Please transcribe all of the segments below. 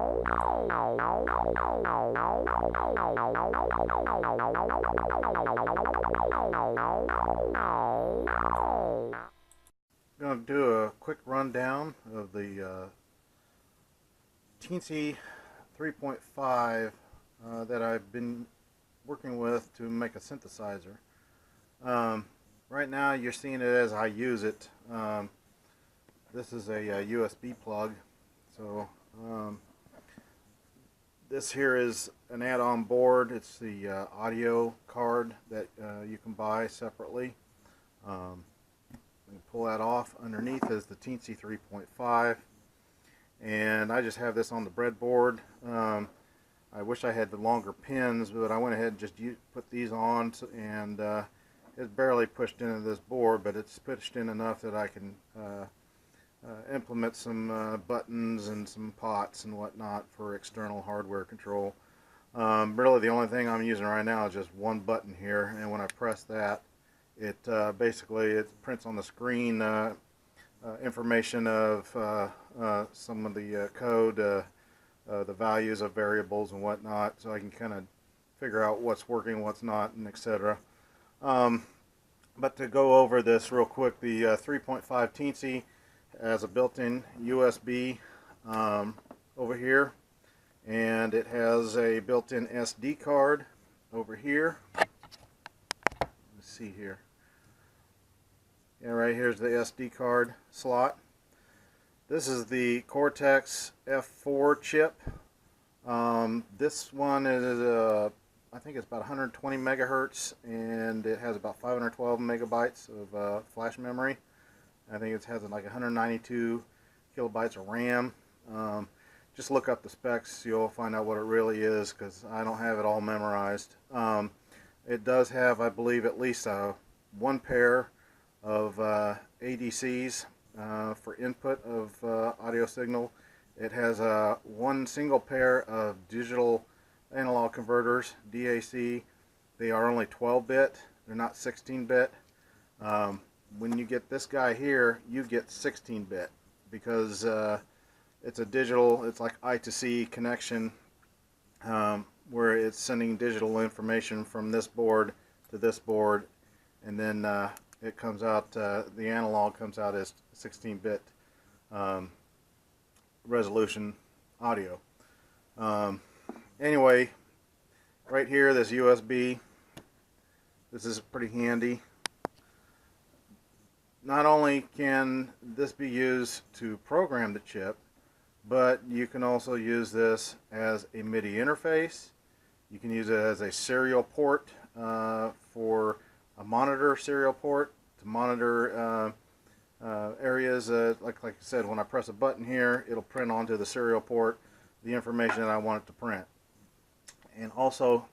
I'm going to do a quick rundown of the Teensy 3.5 that I've been working with to make a synthesizer. Right now you're seeing it as I use it. This is a USB plug, so this here is an add-on board. It's the audio card that you can buy separately. Pull that off. Underneath is the Teensy 3.5, and I just have this on the breadboard. I wish I had the longer pins, but I went ahead and just put these on, and it's barely pushed into this board, but it's pushed in enough that I can implement some buttons and some pots and whatnot for external hardware control. Really the only thing I'm using right now is just one button here, and when I press that, it basically it prints on the screen information of some of the code, the values of variables and whatnot, so I can kind of figure out what's working, what's not, and etc. But to go over this real quick, the 3.5 Teensy has a built-in USB over here, and it has a built-in SD card over here. Let's see here. Yeah, right here's the SD card slot. This is the Cortex F4 chip. This one is I think it's about 120 megahertz, and it has about 512 megabytes of flash memory. I think it has like 192 kilobytes of RAM. Just look up the specs, you'll find out what it really is, because I don't have it all memorized. It does have, I believe, at least one pair of ADCs for input of audio signal. It has one single pair of digital analog converters, DAC. They are only 12-bit, they're not 16-bit. When you get this guy here, you get 16-bit, because it's a digital, it's like I to C connection, where it's sending digital information from this board to this board, and then it comes out, the analog comes out as 16-bit resolution audio. Anyway, right here, this USB, this is pretty handy. Not only can this be used to program the chip, but you can also use this as a MIDI interface. You can use it as a serial port for a monitor serial port to monitor areas. Like I said, when I press a button here, it'll print onto the serial port the information that I want it to print. And also,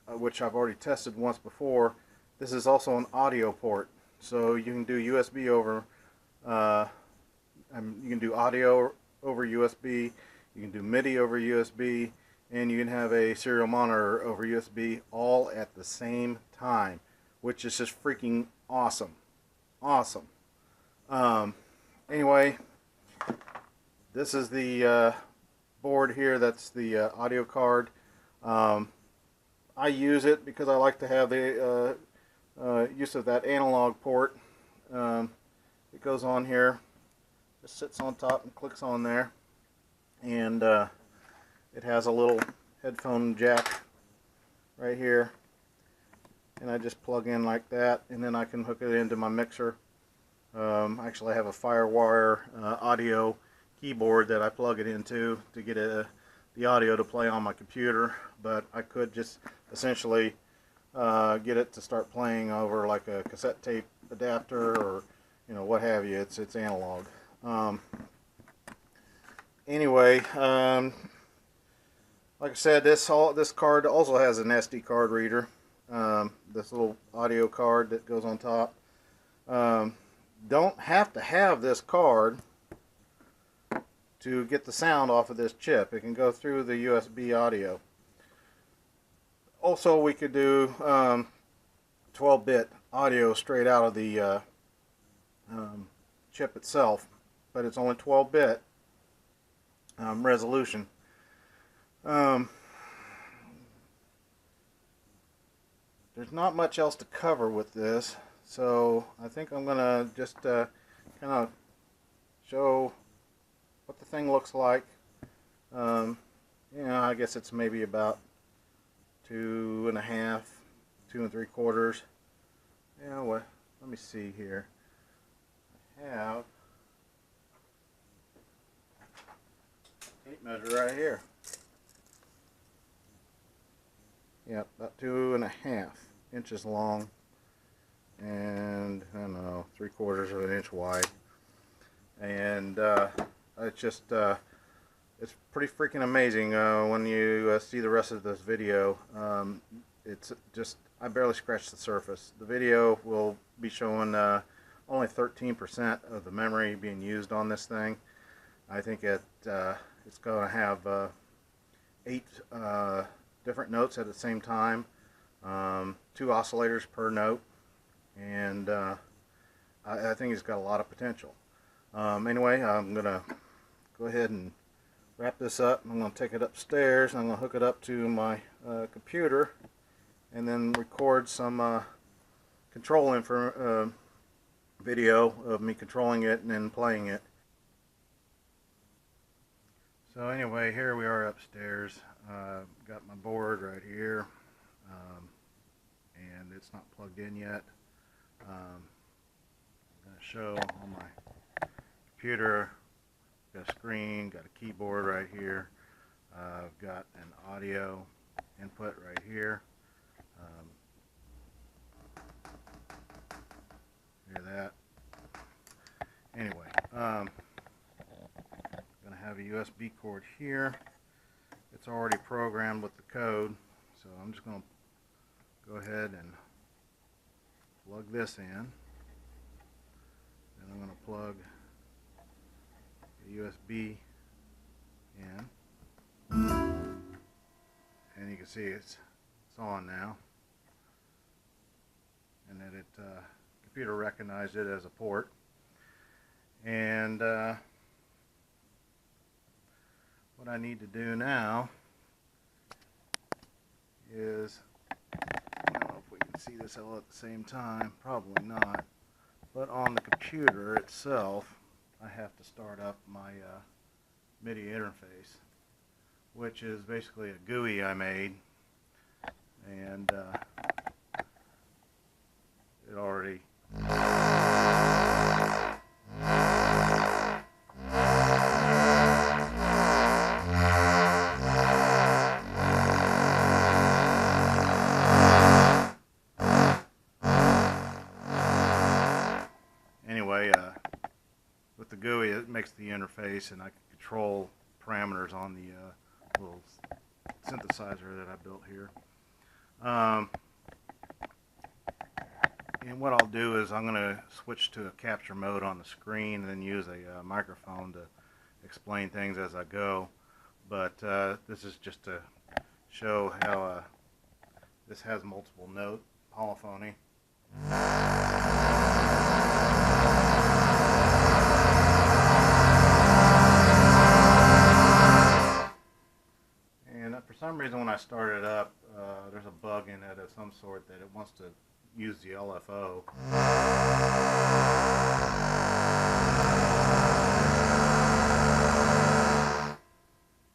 which I've already tested once before, this is also an audio port. So you can do USB over, you can do audio over USB, you can do MIDI over USB, and you can have a serial monitor over USB all at the same time, which is just freaking awesome. Awesome. Anyway, this is the board here. That's the audio card. I use it because I like to have the use of that analog port. It goes on here, just sits on top and clicks on there, and it has a little headphone jack right here, and I just plug in like that, and then I can hook it into my mixer. Actually I have a Firewire audio keyboard that I plug it into to get the audio to play on my computer, but I could just essentially get it to start playing over like a cassette tape adapter, or what have you. It's analog. Anyway, like I said, this card also has an SD card reader. This little audio card that goes on top. Don't have to have this card to get the sound off of this chip. It can go through the USB audio. Also, we could do 12-bit audio straight out of the chip itself, but it's only 12-bit. resolution. Um, there's not much else to cover with this, so I think I'm gonna just kind of show what the thing looks like. I guess it's maybe about 2.5, 2 3/4. Well, let me see here. I have a tape measure right here. Yep, about 2.5 inches long, and I don't know, 3/4 of an inch wide. And it's just it's pretty freaking amazing when you see the rest of this video. It's just, I barely scratched the surface. The video will be showing only 13% of the memory being used on this thing. I think it's going to have 8 different notes at the same time, 2 oscillators per note, and I think it's got a lot of potential. Anyway, I'm going to go ahead and wrap this up. I'm going to take it upstairs. I'm going to hook it up to my computer and then record some control video of me controlling it and then playing it. So anyway, here we are upstairs. Got my board right here, and it's not plugged in yet. I'm going to show on my computer. Got a screen, got a keyboard right here. I've got an audio input right here. Hear that? Anyway, I'm going to have a USB cord here. It's already programmed with the code, so I'm just going to go ahead and plug this in. Then I'm going to plug the USB in, and you can see it's on now, and that it computer recognized it as a port. And what I need to do now is, I don't know if we can see this all at the same time, probably not, but on the computer itself I have to start up my Midi Interface, which is basically a GUI I made, and it already with the GUI, it makes the interface, and I can control parameters on the little synthesizer that I built here. And what I'll do is I'm going to switch to a capture mode on the screen and then use a microphone to explain things as I go. But this is just to show how this has multiple note polyphony. And for some reason when I start it up, there's a bug in it of some sort that it wants to use the LFO.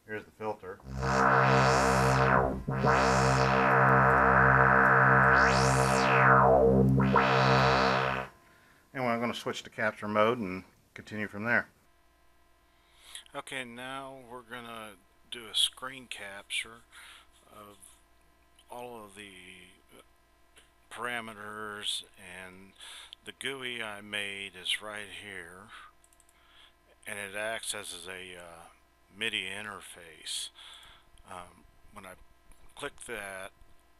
Here's the filter. Anyway, I'm going to switch to capture mode and continue from there. Okay, now we're going to do a screen capture of all of the parameters, and the GUI I made is right here, and it acts as a MIDI interface. When I click that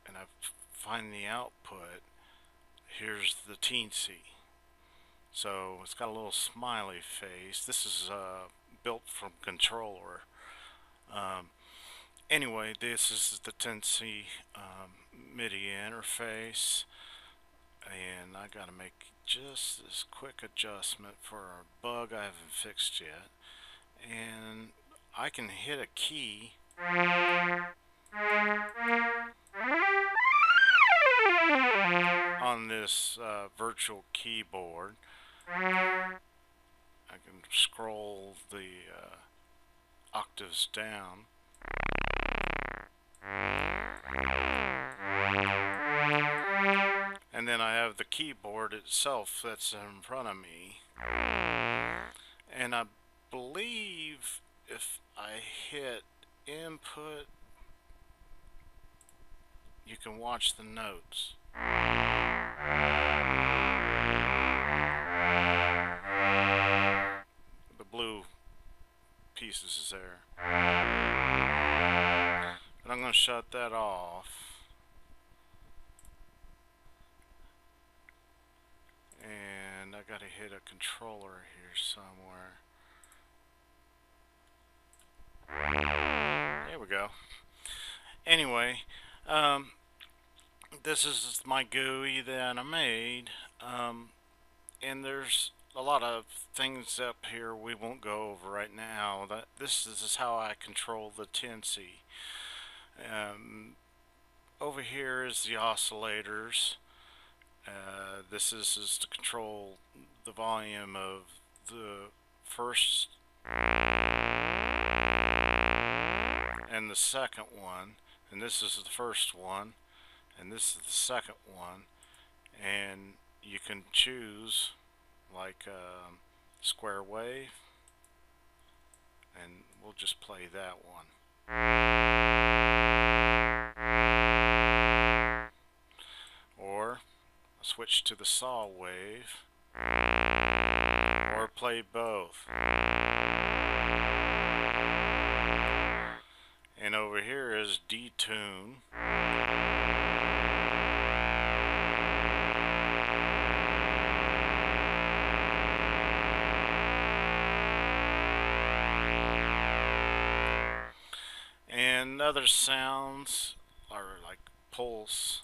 and I find the output, here's the Teensy. So it's got a little smiley face. This is built from controller. Anyway, this is the Teensy MIDI interface, and I gotta make just this quick adjustment for a bug I haven't fixed yet, and I can hit a key on this virtual keyboard. I can scroll the octaves down. And then I have the keyboard itself that's in front of me. And I believe if I hit input, you can watch the notes. The blue pieces is there. But I'm going to shut that off. And I got to hit a controller here somewhere. There we go. Anyway, this is my GUI that I made, and there's a lot of things up here we won't go over right now. This is how I control the Teensy. Over here is the oscillators. This is to control the volume of the first and the second one, and this is the first one, and this is the second one, and you can choose like square wave, and we'll just play that one. Or switch to the saw wave, or play both. And over here is detune. And other sounds are like pulse.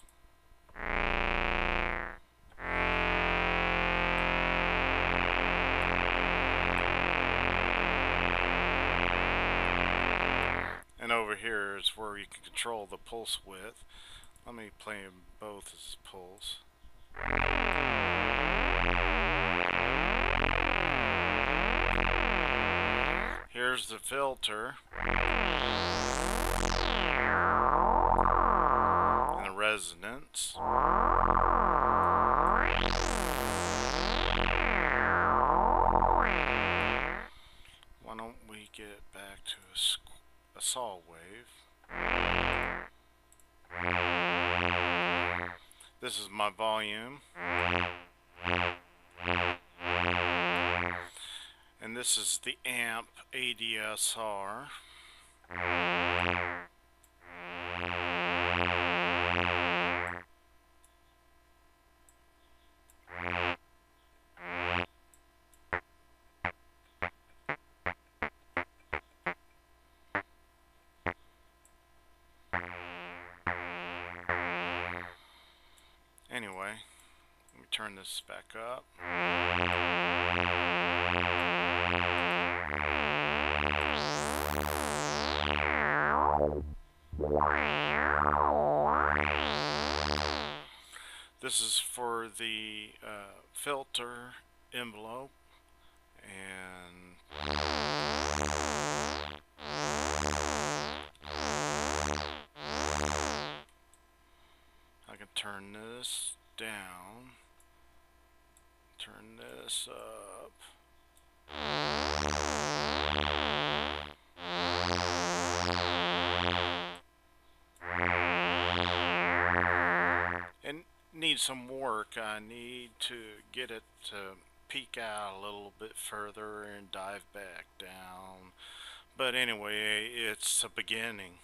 And over here is where you can control the pulse width. Let me play them both as pulse. Here's the filter. And the resonance. Why don't we get back to a saw wave? This is my volume. And this is the amp ADSR. Anyway, let me turn this back up. This is for the filter envelope, and I can turn this down, turn this up. And need some work. I need to get it to peek out a little bit further and dive back down. But anyway, it's a beginning.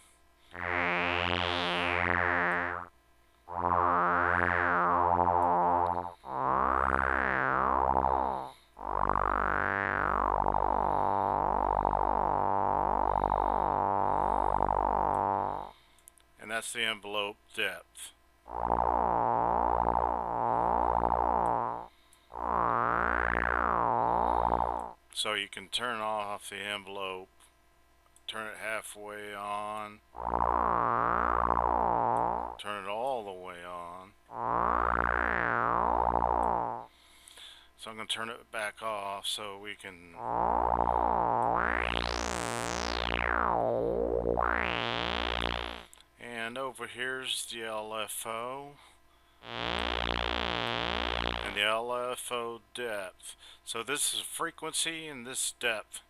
And that's the envelope depth. So you can turn off the envelope turn it halfway on, turn it all the way on. So I'm going to turn it back off so we can. And over here's the LFO and the LFO depth. So this is frequency and this depth.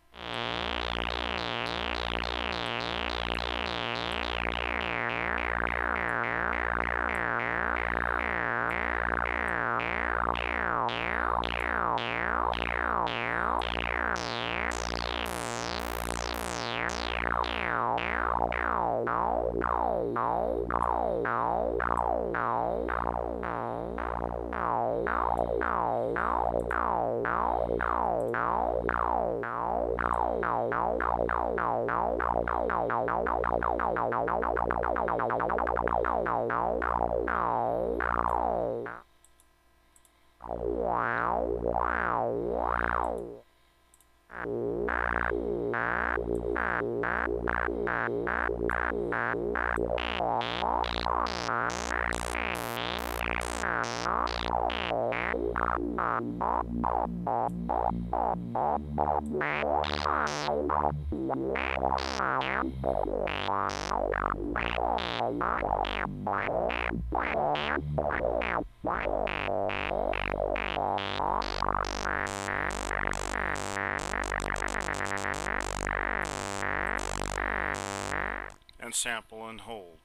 And sample and hold.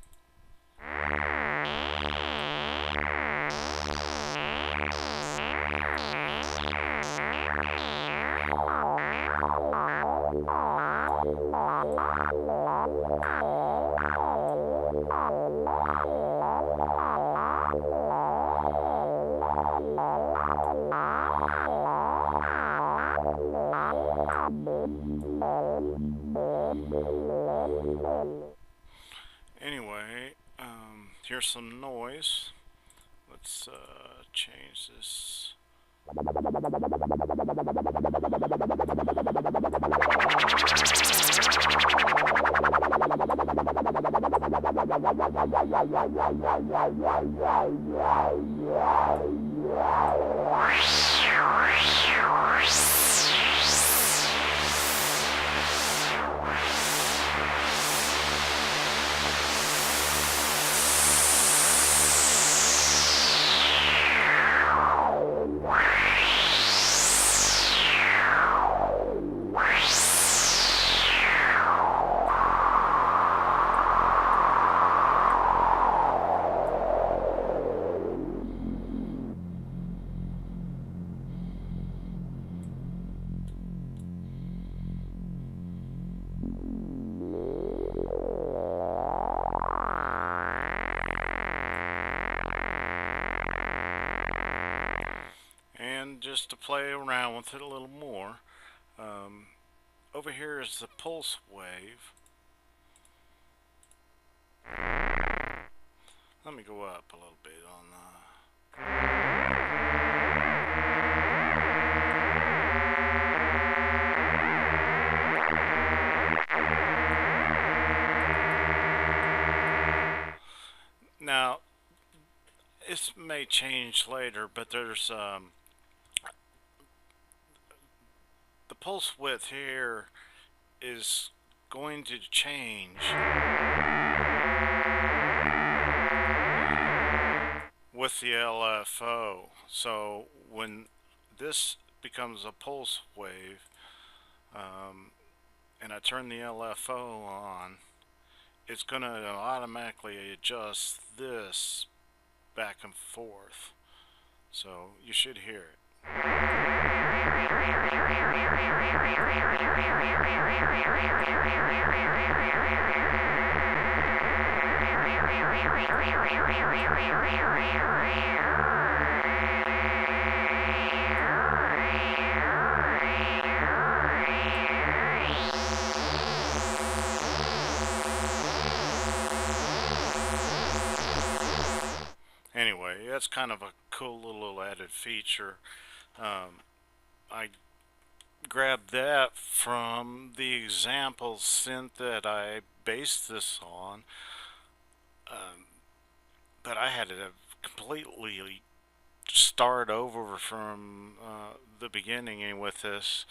Anyway, here's some noise. Let's change this. And just to play around with it a little more, over here is the pulse wave. Let me go up a little bit on Now, this may change later, but there's the pulse width here is going to change with the LFO. So when this becomes a pulse wave, and I turn the LFO on, it's going to automatically adjust this back and forth. So you should hear it. Anyway, that's kind of a cool little added feature. I grabbed that from the example synth that I based this on, but I had to completely start over from the beginning with this,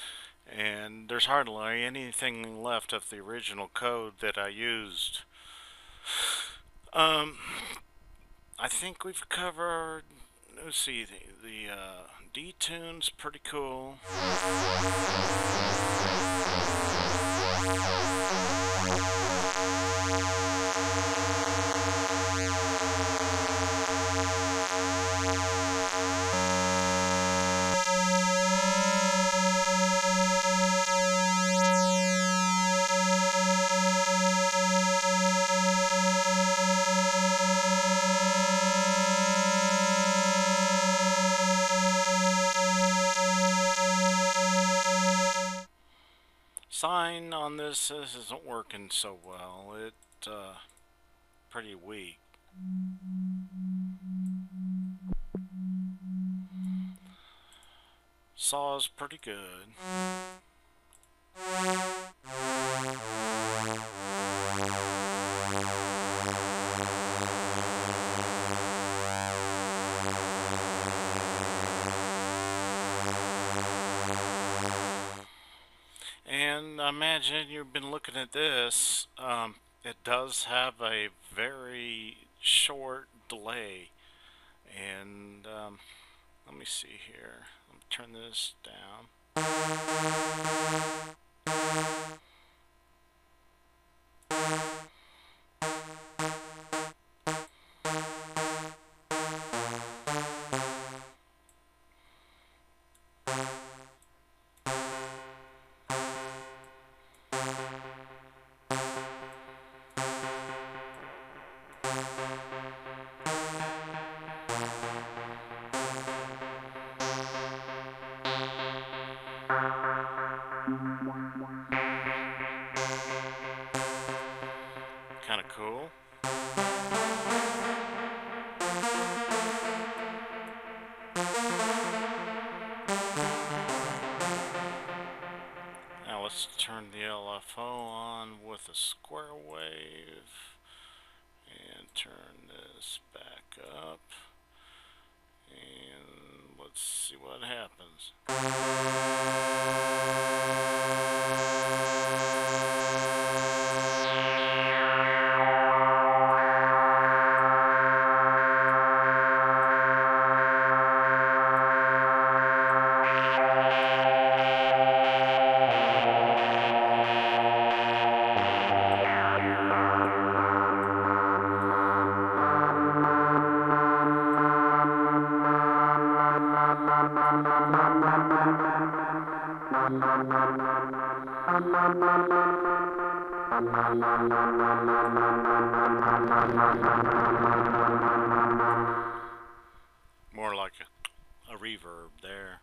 and there's hardly anything left of the original code that I used. I think we've covered, let's see, the D-tune's pretty cool. Sign on this isn't working so well. It's pretty weak. Saw is pretty good. And I imagine you've been looking at this. It does have a very short delay. And let me see here. Let me turn this down. Kind of cool. Now let's turn the LFO on with a square wave and turn this back up, and let's see what happens. More like a reverb there.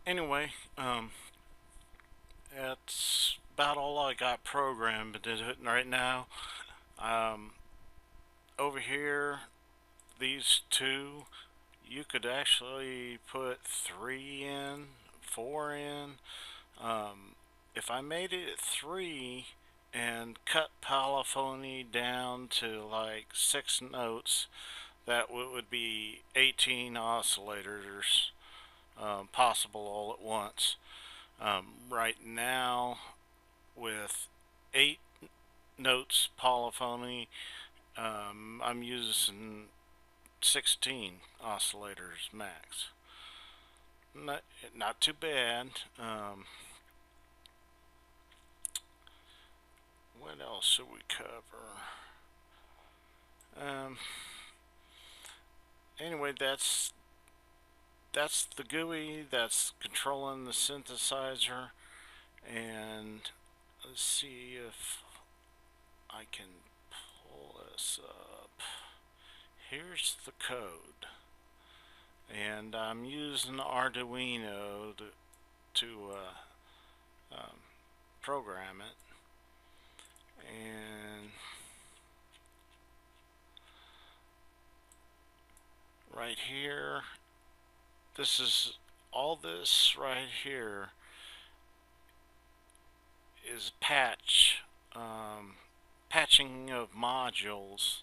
Anyway, that's about all I got programmed right now. Over here, these two, you could actually put 3 in, 4 in. If I made it 3 and cut polyphony down to like 6 notes, that would be 18 oscillators possible all at once. Right now, with 8 notes polyphony, I'm using 16 oscillators max. Not too bad. What else should we cover? Anyway, that's the GUI that's controlling the synthesizer, and let's see if I can pull this up. Here's the code, and I'm using Arduino to program it. And right here this is all this right here is patching of modules.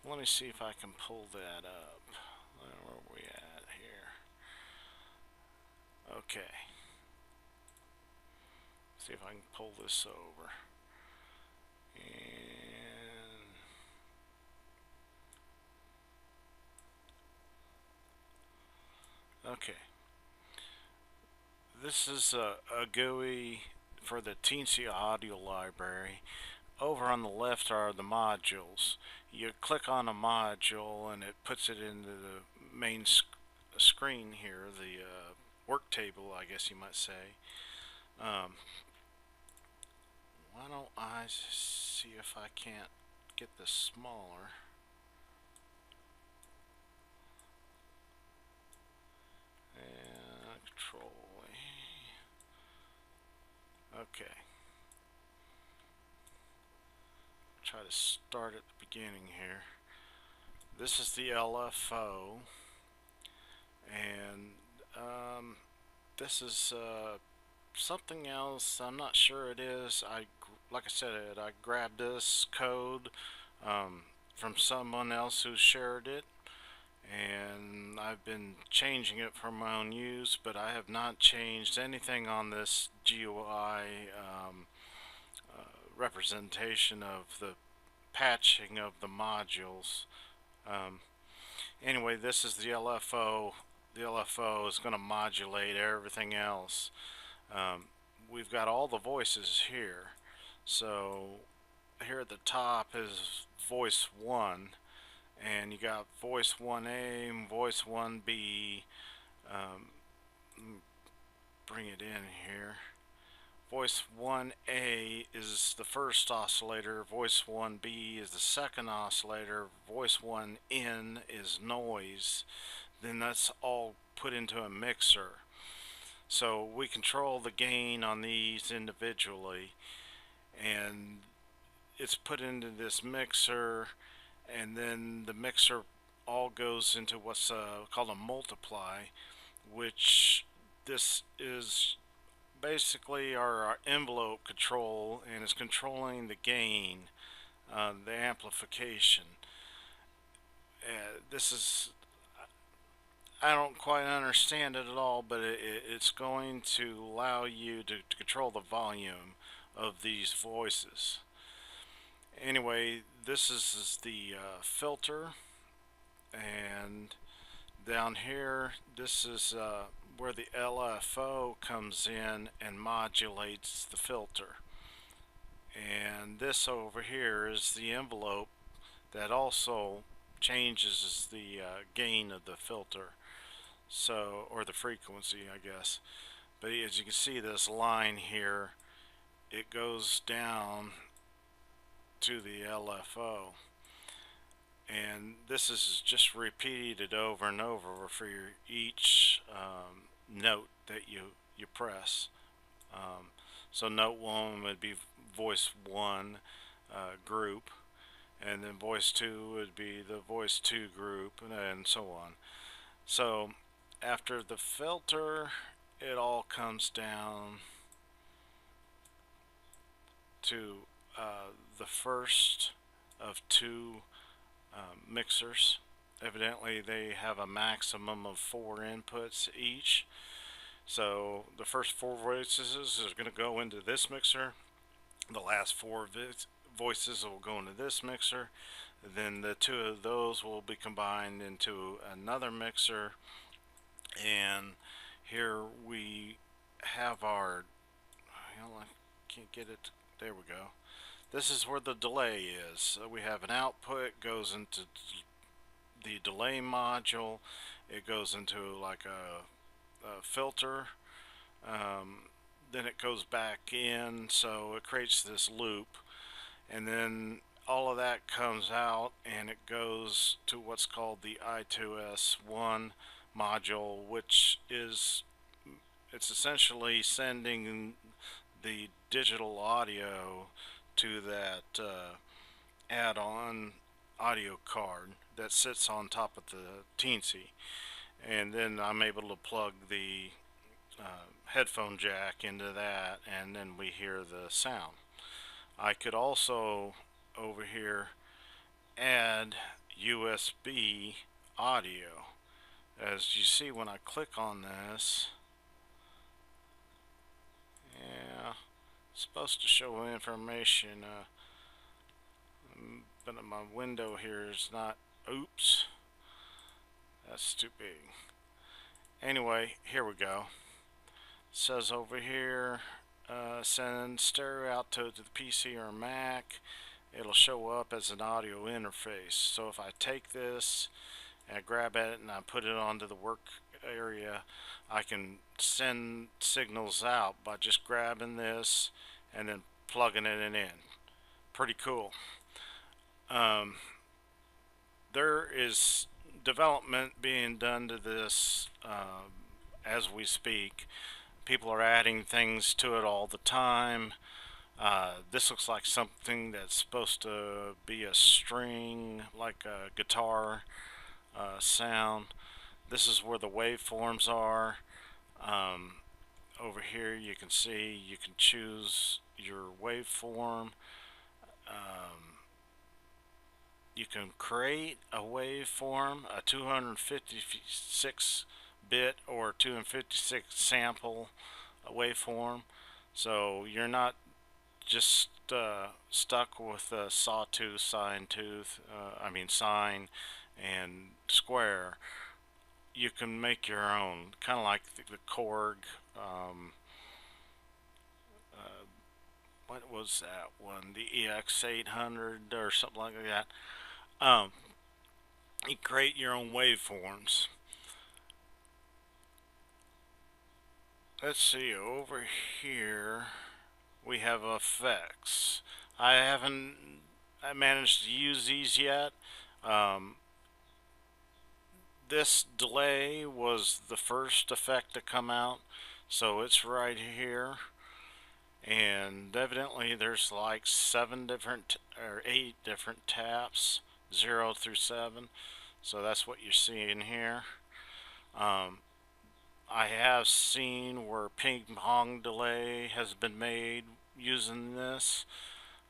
Let me see if I can pull that up. Where are we at here? Okay. See if I can pull this over. And okay. This is a GUI for the Teensy audio library. Over on the left are the modules. You click on a module and it puts it into the main screen here, the work table, I guess you might say. Why don't I see if I can't get this smaller? And Control A. Okay. Try to start at the beginning here. This is the LFO, and this is something else. I'm not sure it is. Like I said, I grabbed this code from someone else who shared it, and I've been changing it for my own use, but I have not changed anything on this GUI representation of the patching of the modules. Anyway, this is the LFO. The LFO is going to modulate everything else. We've got all the voices here. So here at the top is voice 1, and you got voice 1A and voice 1B. Bring it in here. Voice 1A is the first oscillator, voice 1B is the second oscillator, voice 1N is noise. Then that's all put into a mixer. So we control the gain on these individually, and it's put into this mixer, and then the mixer all goes into what's called a multiply, which this is basically our envelope control, and is controlling the gain, the amplification. This is, I don't quite understand it at all, but it's going to allow you to control the volume of these voices. Anyway, this is the filter, and down here, this is where the LFO comes in and modulates the filter. And this over here is the envelope that also changes the gain of the filter, so, or the frequency, I guess. But as you can see, this line here, it goes down to the LFO, and this is just repeated over and over for each note that you press. So note 1 would be voice 1 group, and then voice 2 would be the voice 2 group, and so on. So after the filter, it all comes down to the first of 2 mixers. Evidently they have a maximum of 4 inputs each. So the first 4 voices are going to go into this mixer. The last 4 voices will go into this mixer. Then the 2 of those will be combined into another mixer. And here we have our, I can't get it, there we go. This is where the delay is. So we have an output, goes into the delay module. It goes into like a filter. Then it goes back in, so it creates this loop. And then all of that comes out, and it goes to what's called the I2S1 module, which is, it's essentially sending the digital audio to that add-on audio card that sits on top of the Teensy. and then I'm able to plug the headphone jack into that, and then we hear the sound. I could also over here add USB audio. As you see when I click on this, yeah, it's supposed to show information, but my window here is not, oops, that's too big. Anyway, here we go. It says over here, send stereo out to the PC or Mac. It'll show up as an audio interface. So if I take this and I grab it and I put it onto the work area, I can send signals out by just grabbing this and then plugging it in. Pretty cool. There is development being done to this as we speak. People are adding things to it all the time. This looks like something that's supposed to be a string, like a guitar sound. This is where the waveforms are. Over here you can see you can choose your waveform. You can create a waveform, a 256 bit or 256 sample waveform, so you're not just stuck with a sawtooth, sine tooth, sine and square. You can make your own, kind of like the Korg. What was that one? The EX800 or something like that. You create your own waveforms. Let's see, over here we have effects. I haven't managed to use these yet. This delay was the first effect to come out, so it's right here. And evidently there's like 7 different or 8 different taps, 0 through 7. So that's what you're seeing here. I have seen where ping pong delay has been made using this.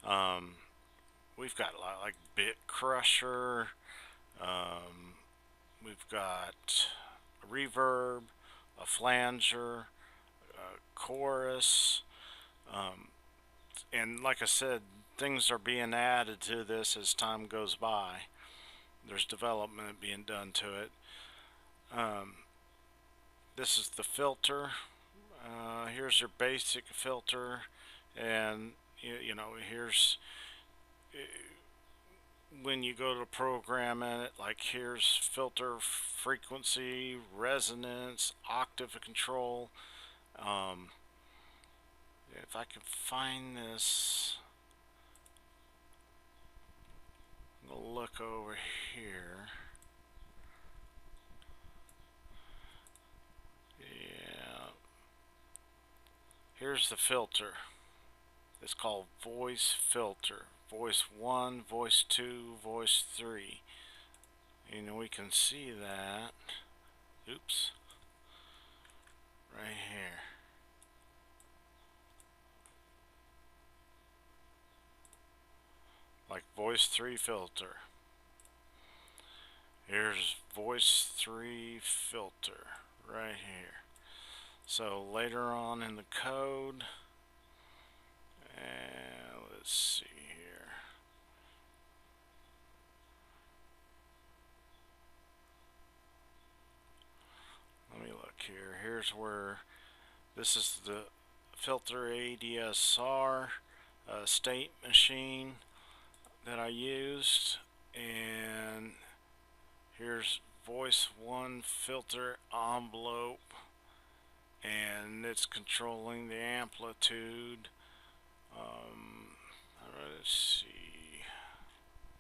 We've got like Bit Crusher. We've got a reverb, a flanger, a chorus, and like I said, things are being added to this as time goes by. There's development being done to it. This is the filter. Here's your basic filter, and you know, here's when you go to program in it, like here's filter frequency, resonance, octave control. If I can find this, I'm gonna look over here. Yeah, here's the filter. It's called voice filter. Voice 1, voice 2, voice 3. And we can see that. Oops. Right here. Like voice 3 filter. Here's voice 3 filter right here. So later on in the code, and let's see here. Let me look here. Here's where this is the filter ADSR state machine that I used, and here's voice 1 filter envelope, and it's controlling the amplitude. Let's see,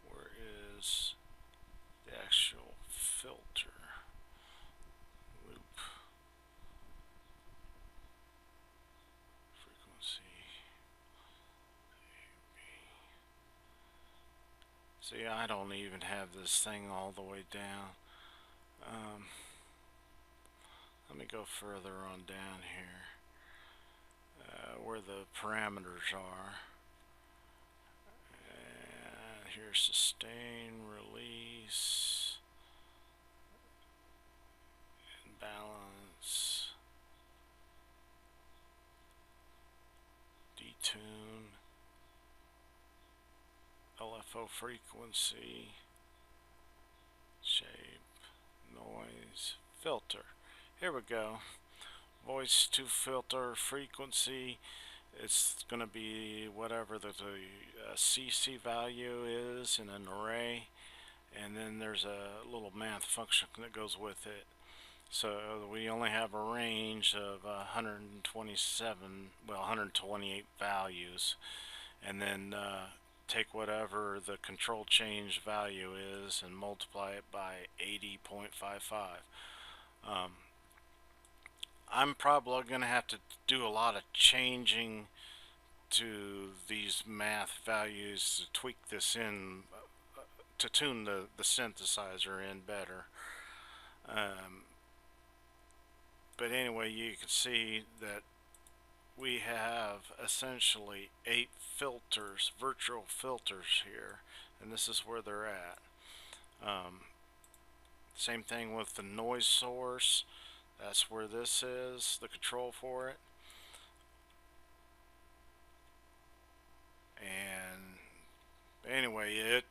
where is the actual filter loop frequency? See, I don't even have this thing all the way down. Let me go further on down here where the parameters are. And here's sustain, release, and balance, detune, LFO frequency, shape, noise, filter. Here we go. Voice to filter frequency. It's going to be whatever the CC value is in an array, and then there's a little math function that goes with it. So we only have a range of 128 values, and then take whatever the control change value is and multiply it by 80.55. I'm probably going to have to do a lot of changing to these math values to tweak this in, to tune the synthesizer in better. But anyway, you can see that we have essentially 8 filters, virtual filters here, and this is where they're at. Same thing with the noise source. That's where this is, the control for it. And anyway, it's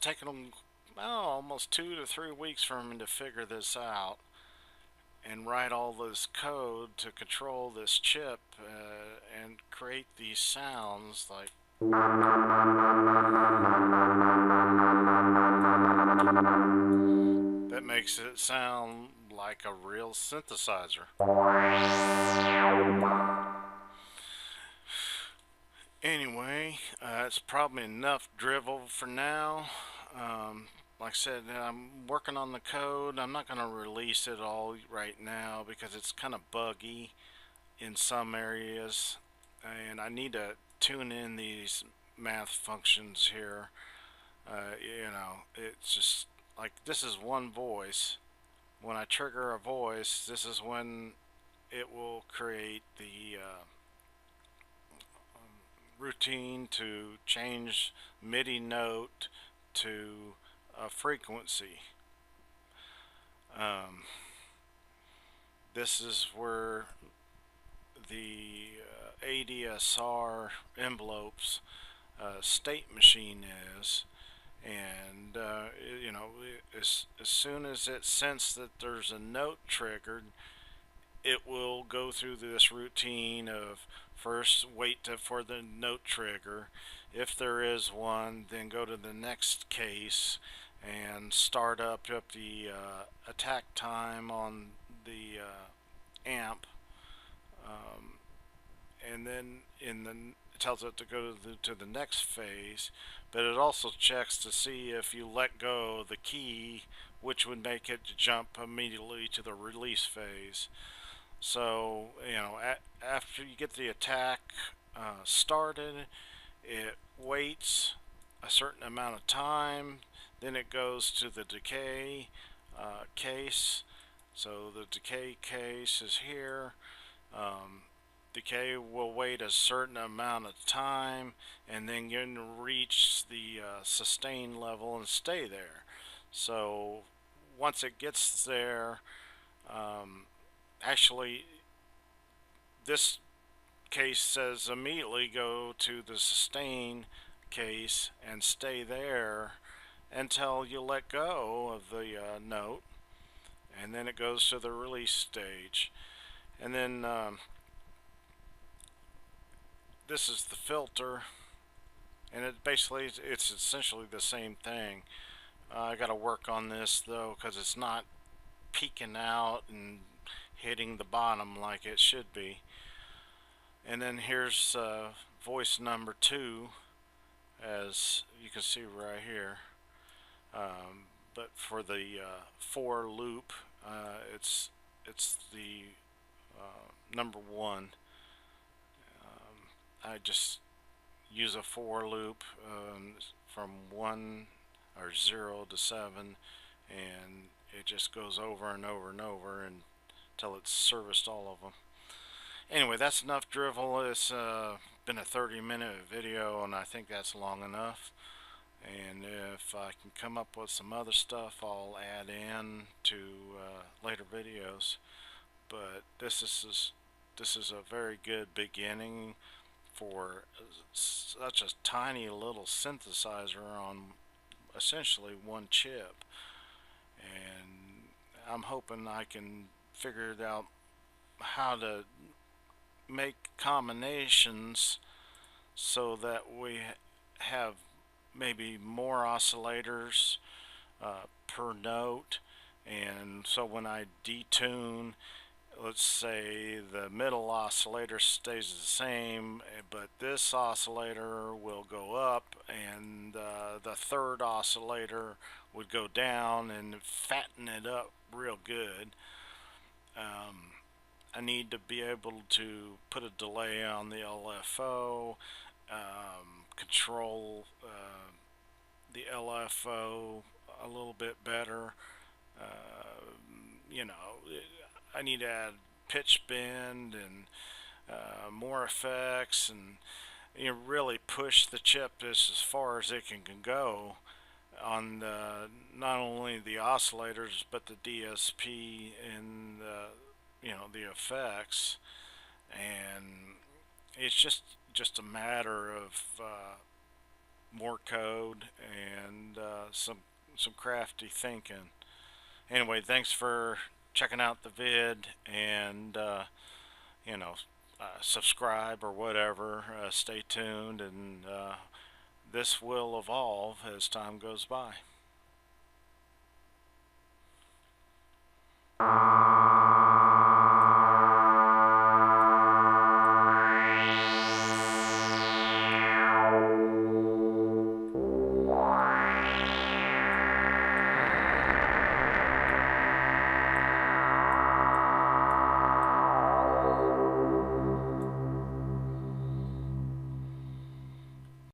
taken them almost 2 to 3 weeks for me to figure this out and write all this code to control this chip and create these sounds like that makes it sound like a real synthesizer. Anyway, it's probably enough drivel for now. Like I said, I'm working on the code. I'm not going to release it all right now because it's kind of buggy in some areas, and I need to tune in these math functions here. It's just like this is one voice. When I trigger a voice, this is when it will create the routine to change MIDI note to a frequency. This is where the ADSR envelopes state machine is, and as soon as it senses that there's a note triggered, it will go through this routine of first wait for the note trigger. If there is one, then go to the next case and start up the attack time on the amp, and then it tells it to go to the next phase, but it also checks to see if you let go the key, which would make it jump immediately to the release phase. So after you get the attack started, it waits a certain amount of time, then it goes to the decay case. So the decay case is here. Decay will wait a certain amount of time, and then you can reach the sustain level and stay there. So once it gets there, actually this case says immediately go to the sustain case and stay there until you let go of the note, and then it goes to the release stage. And then this is the filter, and it's essentially the same thing. I got to work on this though, because it's not peeking out and hitting the bottom like it should be. And then here's voice number 2, as you can see right here. But for the for loop, it's the number 1. I just use a for loop from 1 or 0 to 7, and it just goes over and over and over until it's serviced all of them. Anyway, that's enough drivel. It's been a 30-minute video, and I think that's long enough. And if I can come up with some other stuff, I'll add in to later videos. But this is a very good beginning for such a tiny little synthesizer on essentially one chip. And I'm hoping I can figure it out how to make combinations so that we have maybe more oscillators per note, and so when I detune, let's say the middle oscillator stays the same, but this oscillator will go up, and the third oscillator would go down, and fatten it up real good. I need to be able to put a delay on the LFO, control the LFO a little bit better. You know, I need to add pitch bend and more effects, and really push the chip as far as it can go on not only the oscillators but the DSP and the effects. And it's just a matter of more code and some crafty thinking. Anyway, thanks for checking out the vid, and subscribe or whatever. Stay tuned, and this will evolve as time goes by.